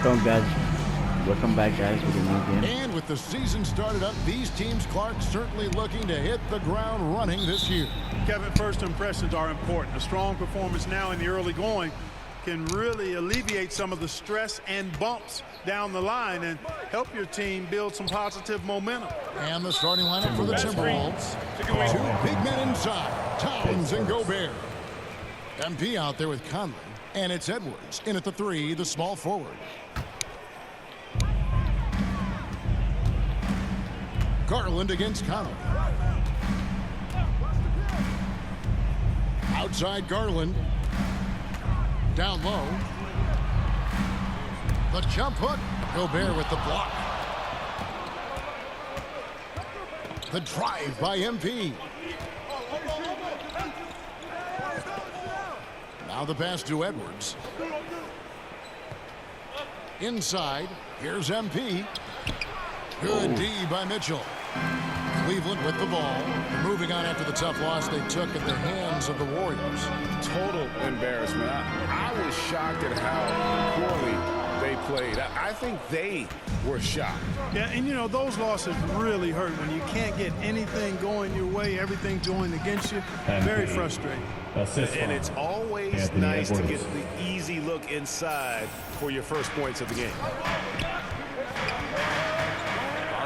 Welcome back, guys, with a new game. And with the season started up, these teams, Clark, certainly looking to hit the ground running this year. Kevin, first impressions are important. A strong performance now in the early going can really alleviate some of the stress and bumps down the line and help your team build some positive momentum. And the starting lineup for the Timberwolves. Two big men inside, Towns and Gobert. MP out there with Conley. And it's Edwards in at the three, the small forward. Garland against Conley. Outside Garland. Down low. The jump hook. Gobert with the block. The drive by MP. Now the pass to Edwards. Inside. Here's MP. Good D by Mitchell. Cleveland with the ball. Moving on after the tough loss they took at the hands of the Warriors. Total embarrassment. I was shocked at how poorly they played. I think they were shocked. Yeah, and you know, those losses really hurt when you can't get anything going your way, everything's going against you. Very frustrating. And it's always nice to get the easy look inside for your first points of the game.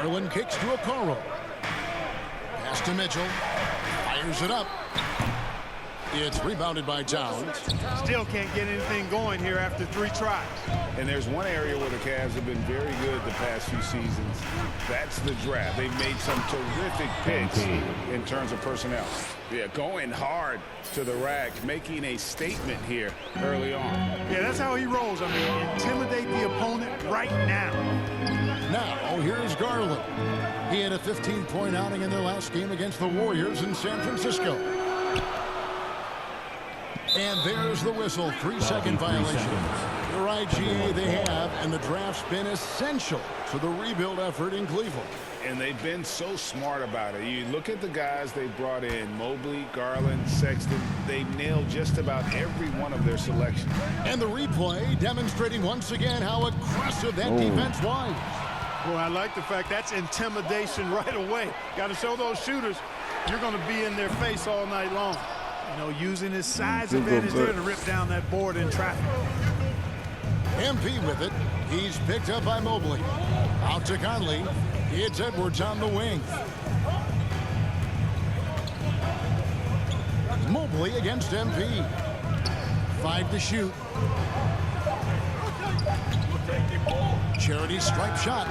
Garland kicks to Okoro. Pass to Mitchell. Fires it up. It's rebounded by Towns. Still can't get anything going here after 3 tries. And there's one area where the Cavs have been very good the past few seasons. That's the draft. They've made some terrific picks in terms of personnel. Yeah, going hard to the rack, making a statement here early on. Yeah, that's how he rolls. I mean, intimidate the opponent right now. Now, here's Garland. He had a 15-point outing in their last game against the Warriors in San Francisco. And there's the whistle, 3-second violation. You're right, GA, they have, and the draft's been essential to the rebuild effort in Cleveland. And they've been so smart about it. You look at the guys they brought in, Mobley, Garland, Sexton. They've nailed just about every one of their selections. And the replay demonstrating once again how aggressive that defense was. Well, I like the fact that's intimidation right away. Got to show those shooters you're going to be in their face all night long. You know, using his size advantage there to rip down that board in traffic. MP with it. He's picked up by Mobley. Out to Conley. It's Edwards on the wing. Mobley against MP. 5 to shoot. Charity stripe shot.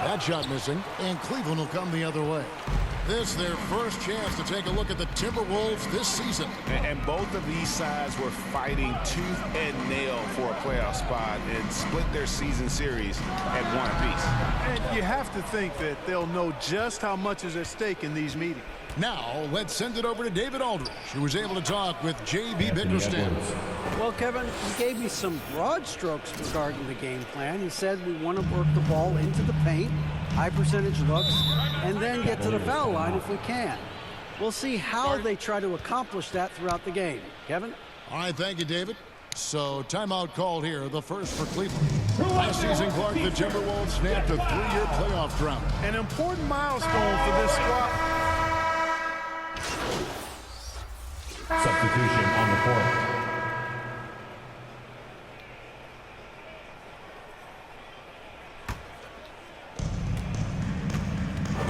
That shot missing, and Cleveland will come the other way. This is their first chance to take a look at the Timberwolves this season. And both of these sides were fighting tooth and nail for a playoff spot and split their season series at 1 apiece. And you have to think that they'll know just how much is at stake in these meetings. Now, let's send it over to David Aldridge, who was able to talk with J.B. Bickerstaff. Well, Kevin, he gave me some broad strokes regarding the game plan. He said we want to work the ball into the paint, high percentage looks, and then get to the foul line if we can. We'll see how they try to accomplish that throughout the game. Kevin? All right, thank you, David. So, timeout called here, the first for Cleveland. Last season, Clark, the Timberwolves snapped a 3-year playoff drought. An important milestone for this squad. Substitution on the court.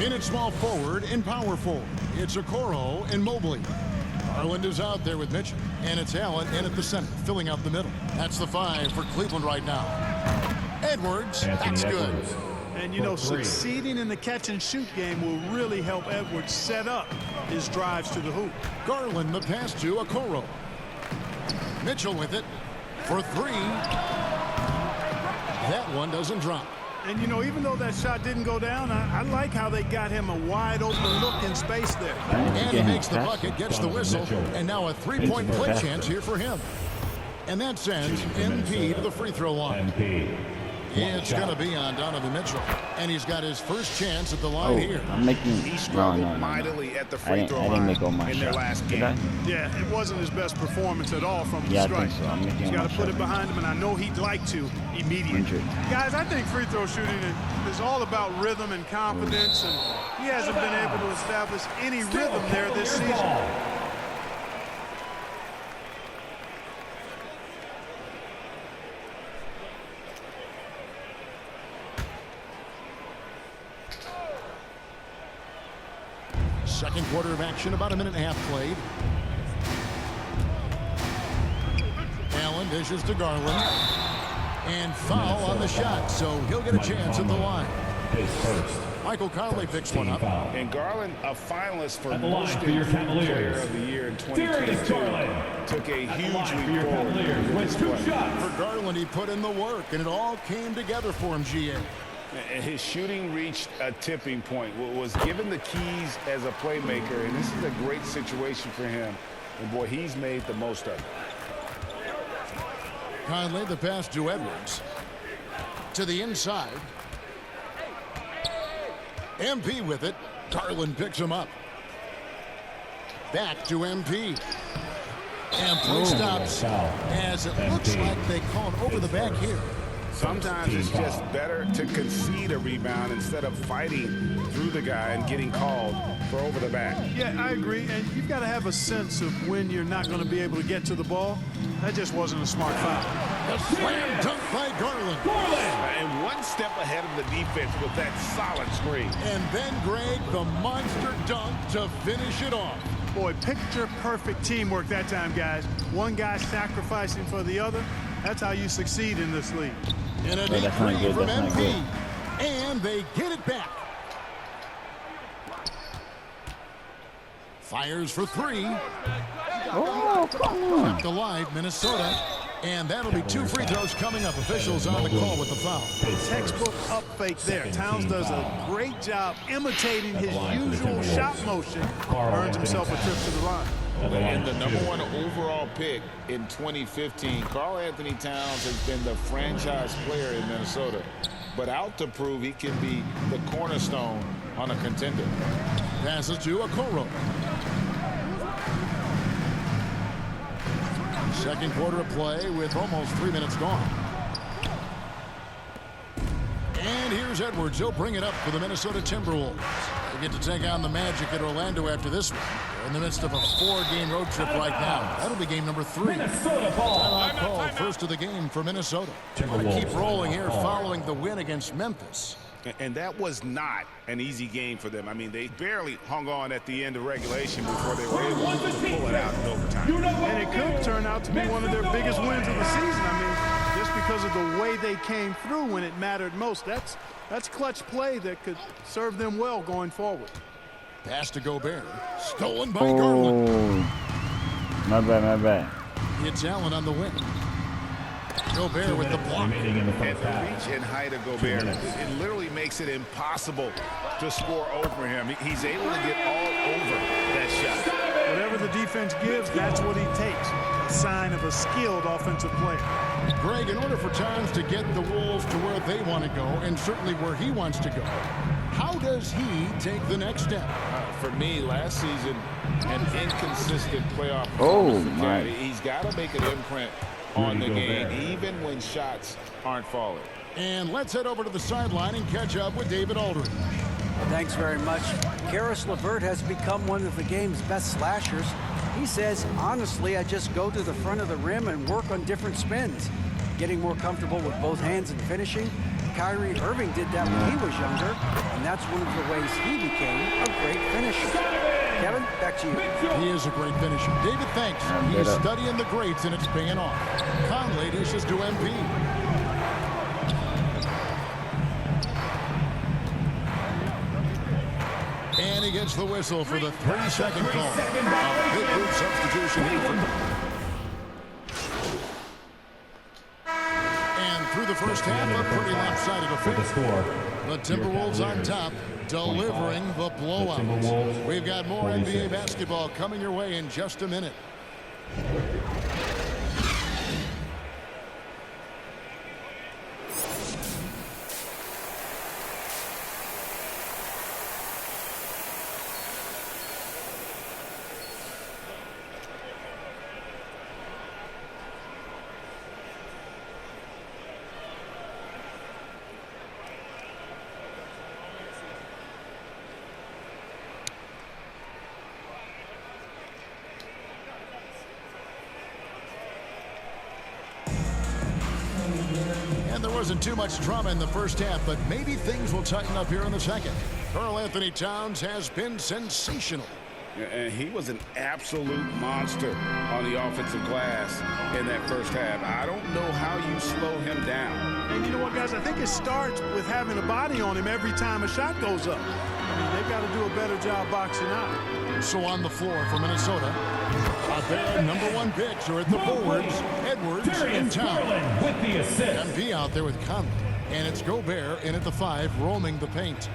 In at small forward and power forward, it's Okoro and Mobley. Garland is out there with Mitchell, and it's Allen in at the center, filling out the middle. That's the 5 for Cleveland right now. Edwards, that's good. And, you know, succeeding in the catch-and-shoot game will really help Edwards set up his drives to the hoop. Garland, the pass to Okoro. Mitchell with it for 3. That one doesn't drop. And, you know, even though that shot didn't go down, I like how they got him a wide-open look in space there. And he makes the bucket, gets the whistle, and now a 3-point play chance here for him. And that sends MP to the free throw line. It's going to be on Donovan Mitchell. And he's got his first chance at the line here. I'm making. He No, struggled no, no, no. mightily at the I free didn't, throw I didn't line make all my in their shots. last Did game. I? Yeah, it wasn't his best performance at all from the Yeah, I strike. think so. I'm making He's all got my to put it shots. behind him, and I know he'd like to immediately. Injured. Guys, I think free throw shooting is all about rhythm and confidence, and he hasn't been able to establish any rhythm there this season. Second quarter of action, about a minute and a half played. Allen dishes to Garland. And foul on the shot, so he'll get a chance at the line. Michael Conley picks one up. And Garland, a finalist for At the line most for your improved player Cavaliers. of the year in Darius 2022, Garland. took a At the huge line for leap your forward Cavaliers with with his 2 play. shots. For Garland, he put in the work, and it all came together for him, GA. And his shooting reached a tipping point, was given the keys as a playmaker, and this is a great situation for him. And boy, he's made the most of it. Conley, the pass to Edwards. To the inside. MP with it. Garland picks him up. Back to MP. And play stops as it looks like they call it over the back here. Sometimes it's just better to concede a rebound instead of fighting through the guy and getting called for over the back. Yeah, I agree, and you've got to have a sense of when you're not going to be able to get to the ball. That just wasn't a smart foul. A slam dunk by Garland. And one step ahead of the defense with that solid screen. And then Greg, the monster dunk to finish it off. Boy, picture-perfect teamwork that time, guys. One guy sacrificing for the other. That's how you succeed in this league. And a Oh, deep that's not three good, from that's not MP. good. And they get it back. Fires for three. Oh, come on. Kept alive, Minnesota. And that'll be 2 free throws coming up. Officials on the call with the foul. Textbook up fake there. Towns does a great job imitating his usual shot motion. Earns himself a trip to the line. And the #1 overall pick in 2015, Karl Anthony Towns has been the franchise player in Minnesota, but out to prove he can be the cornerstone on a contender. Passes to Okoro. Second quarter of play with almost 3 minutes gone. And here's Edwards. He'll bring it up for the Minnesota Timberwolves. They get to take on the Magic at Orlando after this one. They're in the midst of a 4-game road trip right now. That'll be game number 3. Minnesota ball. Timeout call, first of the game for Minnesota. Going to keep rolling here following the win against Memphis. And that was not an easy game for them. I mean, they barely hung on at the end of regulation before they were able to pull it out in overtime. And it could turn out to be one of their biggest wins of the season. I mean, just because of the way they came through when it mattered most. That's clutch play that could serve them well going forward. Pass to Gobert. Stolen by Garland. Oh. My bad. It's Allen on the wing. Gobert with the block. Remaining in the And first the half. reach and height of Gobert, it literally makes it impossible to score over him. He's able to get all over that shot. Whatever the defense gives, that's what he takes. A sign of a skilled offensive player. Greg, in order for Towns to get the Wolves to where they want to go, and certainly where he wants to go, how does he take the next step? For me, last season, an inconsistent playoff Oh, performance. my. He's got to make an imprint on the game, even when shots aren't falling. And let's head over to the sideline and catch up with David Aldridge. Thanks very much. Karis LeVert has become one of the game's best slashers. He says, honestly, I just go to the front of the rim and work on different spins. Getting more comfortable with both hands and finishing. Kyrie Irving did that when he was younger, and that's one of the ways he became a great finisher. Kevin, back to you. He is a great finisher. David, thanks. He's studying the greats, and it's paying off. Conley dishes to MP. And he gets the whistle for the 3-second call. A big group substitution here for And through the first half, a pretty lopsided For the affair. score. The Timberwolves on top, delivering the blowout. Timberwolves, We've got more 46. NBA basketball coming your way in just a minute. And there wasn't too much drama in the first half, but maybe things will tighten up here in the second. Karl Anthony Towns has been sensational. And he was an absolute monster on the offensive glass in that first half. I don't know how you slow him down. And you know what, guys? I think it starts with having a body on him every time a shot goes up. I mean, they've got to do a better job boxing out. So on the floor for Minnesota, their #1 picks are at the forwards, Edwards and Towns. With the assist. MP out there with Conley. And it's Gobert in at the 5, roaming the paint.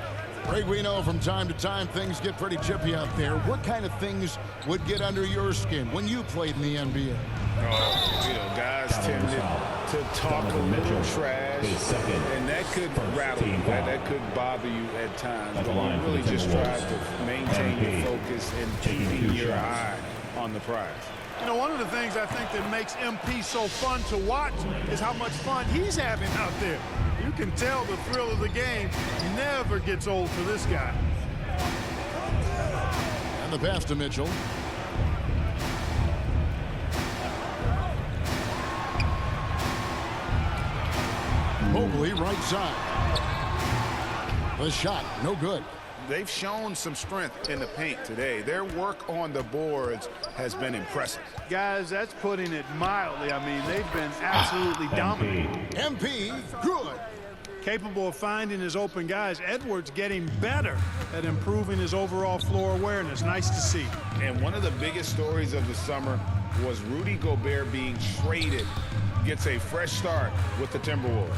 Greg, we know from time to time things get pretty chippy out there. What kind of things would get under your skin when you played in the NBA? Oh, guys tended to talk a little trash, and that could rattle you. That could bother you at times. But you really just try to maintain your focus and keeping your eye on the prize. You know, one of the things I think that makes MP so fun to watch is how much fun he's having out there. You can tell the thrill of the game never gets old for this guy. And the pass to Mitchell. Mobley right side. The shot, no good. They've shown some strength in the paint today. Their work on the boards has been impressive. Guys, that's putting it mildly. I mean, they've been absolutely dominant. MP, good. Capable of finding his open guys. Edwards getting better at improving his overall floor awareness. Nice to see. And one of the biggest stories of the summer was Rudy Gobert being traded. Gets a fresh start with the Timberwolves.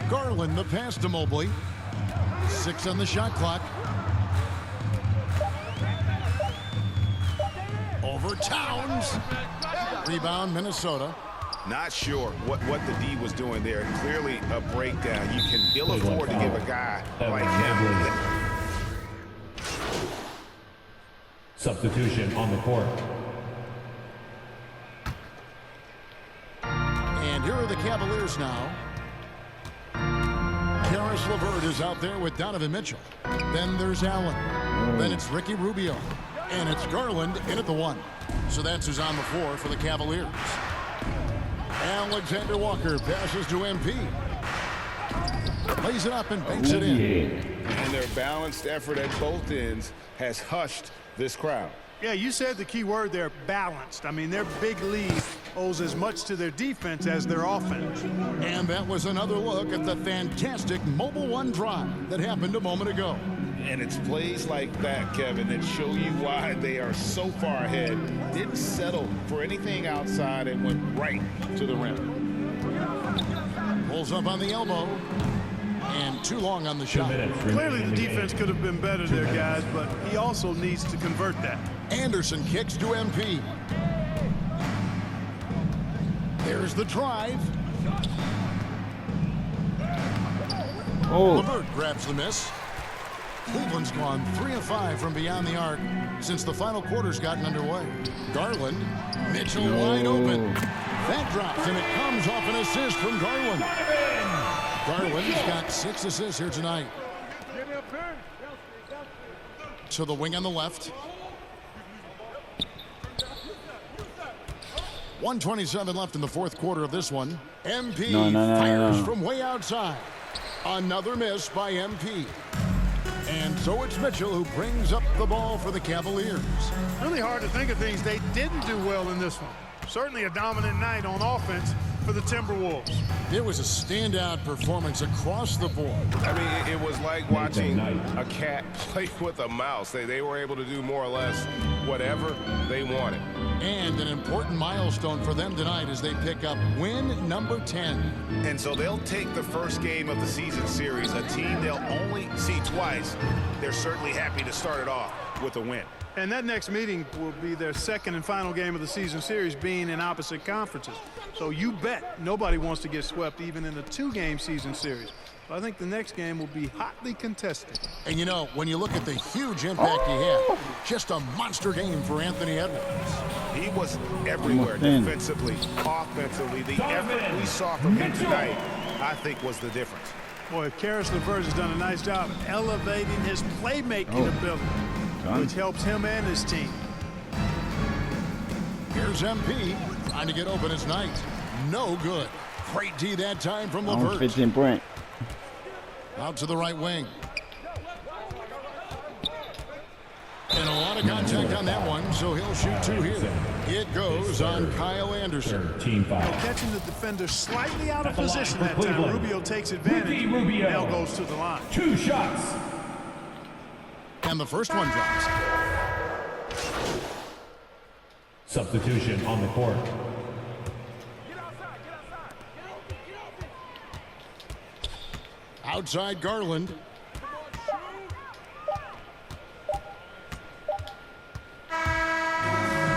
Garland, the pass to Mobley. 6 on the shot clock. Over Towns. Rebound, Minnesota. Not sure what the D was doing there. Clearly a breakdown. You can ill afford to give a guy like him. Substitution on the court. And here are the Cavaliers now. Karis LeVert is out there with Donovan Mitchell. Then there's Allen. Then it's Ricky Rubio. And it's Garland in at the 1. So that's who's on the floor for the Cavaliers. Alexander Walker passes to MP. Lays it up and banks it in. And their balanced effort at both ends has hushed this crowd. Yeah, you said the key word there, balanced. I mean, their big lead owes as much to their defense as their offense. And that was another look at the fantastic Mobile One drive that happened a moment ago. And it's plays like that, Kevin, that show you why they are so far ahead. Didn't settle for anything outside and went right to the rim. Pulls up on the elbow. And too long on the shot. Clearly the defense could have been better there, guys, but he also needs to convert that. Anderson kicks to MP. There's the drive. LeVert grabs the miss. Cleveland's gone 3 of 5 from beyond the arc since the final quarter's gotten underway. Garland, Mitchell wide open. That drops, and it comes off an assist from Garland. Garland's got 6 assists here tonight. To the wing on the left. 1:27 left in the fourth quarter of this one. MP fires from way outside. Another miss by MP. And so it's Mitchell who brings up the ball for the Cavaliers. Really hard to think of things they didn't do well in this one. Certainly a dominant night on offense for the Timberwolves. It was a standout performance across the board. I mean, it was like watching a cat play with a mouse. They were able to do more or less whatever they wanted. And an important milestone for them tonight as they pick up win number 10. And so they'll take the first game of the season series, a team they'll only see twice. They're certainly happy to start it off with a win. And that next meeting will be their second and final game of the season series, being in opposite conferences. So you bet nobody wants to get swept even in a 2-game season series. So I think the next game will be hotly contested. And you know, when you look at the huge impact he had, just a monster game for Anthony Edwards. He was everywhere defensively, offensively. The effort we saw from him tonight, I think, was the difference. Boy, Karis LeVert has done a nice job elevating his playmaking ability, which helps him and his team. Here's MP trying to get open his night. No good. Great D that time from Almost LeVert. 15 point. Out to the right wing. And a lot of contact on that one, so he'll shoot 2 here. It goes on Kyle Anderson. Team foul. Catching the defender slightly out of At the line position for that time. Cleveland. Rubio takes advantage. Ricky Rubio. Now goes to the line. 2 shots. And the first one drops. Substitution on the court. Outside Garland.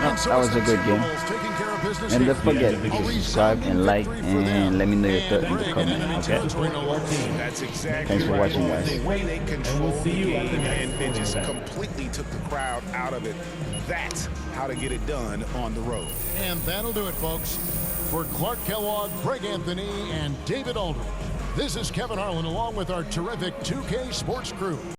That was a good game. And don't forget to subscribe and like and let me know your thoughts in the comment, okay? That's exactly Thanks for right. watching, guys. The way they controlled the see you at the game next and they just event. completely took the crowd out of it. That's how to get it done on the road. And that'll do it, folks. For Clark Kellogg, Greg Anthony, and David Aldridge, this is Kevin Harlan along with our terrific 2K Sports crew.